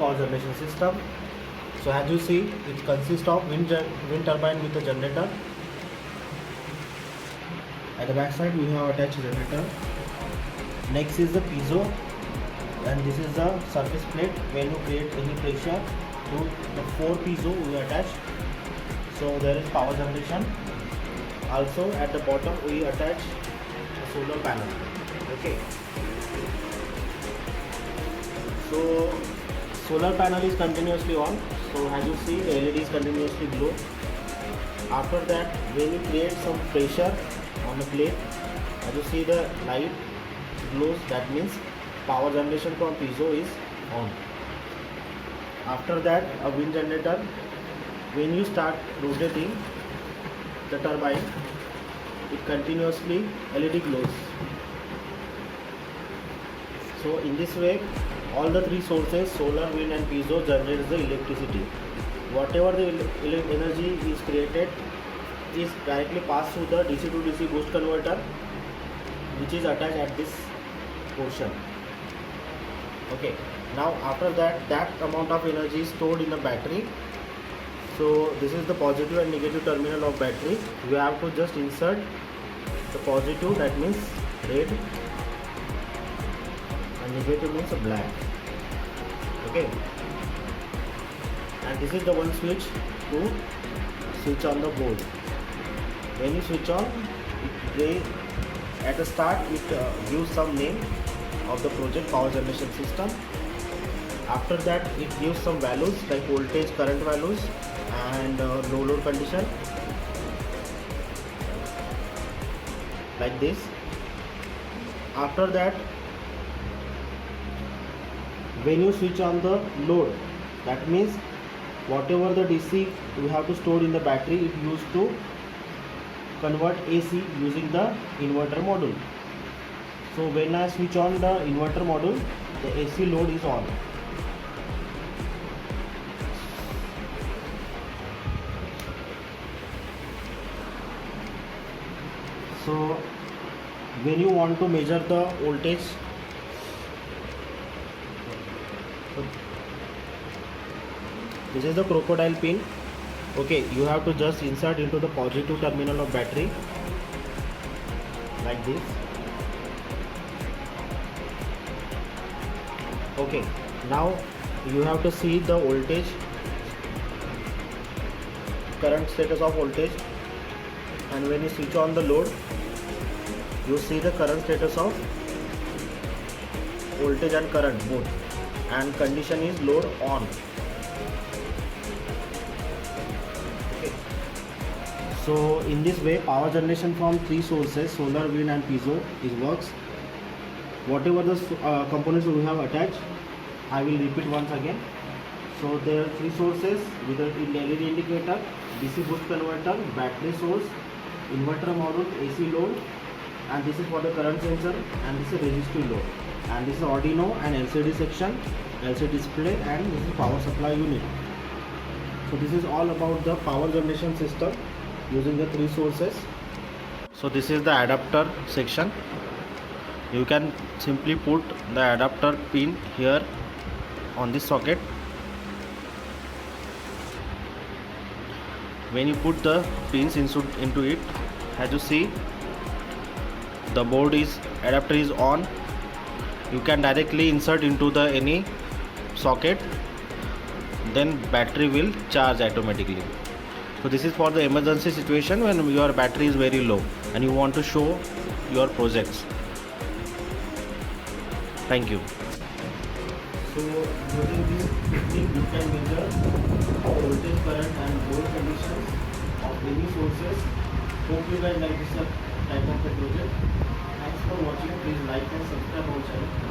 power generation system. So as you see, it consists of wind turbine with a generator. At the back side we have attached generator. Next is the piezo, and this is the surface plate. When you create any pressure to the 4 piezo we attach. So there is power generation. Also at the bottom we attach a solar panel. Okay. So solar panel is continuously on. So as you see, the LED is continuously glow. After that, when you create some pressure on the plate, as you see the light glows, that means power generation from piezo is on. After that, a wind generator, when you start rotating the turbine, it continuously LED glows. So in this way, all the 3 sources, solar, wind and piezo, generates the electricity. Whatever the energy is created is directly passed through the DC to DC boost converter, which is attached at this portion. Okay. Now after that, that amount of energy is stored in the battery. So this is the positive and negative terminal of battery. You have to just insert the positive, that means red, and negative means black. Okay. And this is the one switch to switch on the board. When you switch on, at the start it gives some name of the project, power generation system. After that it gives some values like voltage, current values and no load condition, like this. After that, when you switch on the load, that means whatever the DC we have to store in the battery, it used to convert AC using the inverter module. So when I switch on the inverter module, the AC load is on. So when you want to measure the voltage, this is the crocodile pin. Okay, you have to just insert into the positive terminal of battery, like this. Okay, now you have to see the voltage, current status of voltage, and when you switch on the load, you see the current status of voltage and current both, and condition is load on. Okay. So in this way, power generation from 3 sources, solar, wind and piezo, works. Whatever the components we have attached, I will repeat once again. So there are 3 sources with a LED indicator, DC boost converter, battery source, inverter module, AC load, and this is for the current sensor, and this is resistive load, and this is Arduino and LCD section, LCD display, and this is power supply unit. So this is all about the power generation system using the 3 sources. So this is the adapter section. You can simply put the adapter pin here on this socket. When you put the pins into it, as you see, the adapter is on. You can directly insert into the any socket, then battery will charge automatically. So this is for the emergency situation when your battery is very low and you want to show your projects. Thank you. So using this technique, you can measure voltage, current and load conditions of any sources. Hope you guys like this type of a project. Thanks for watching. Please like and subscribe our channel.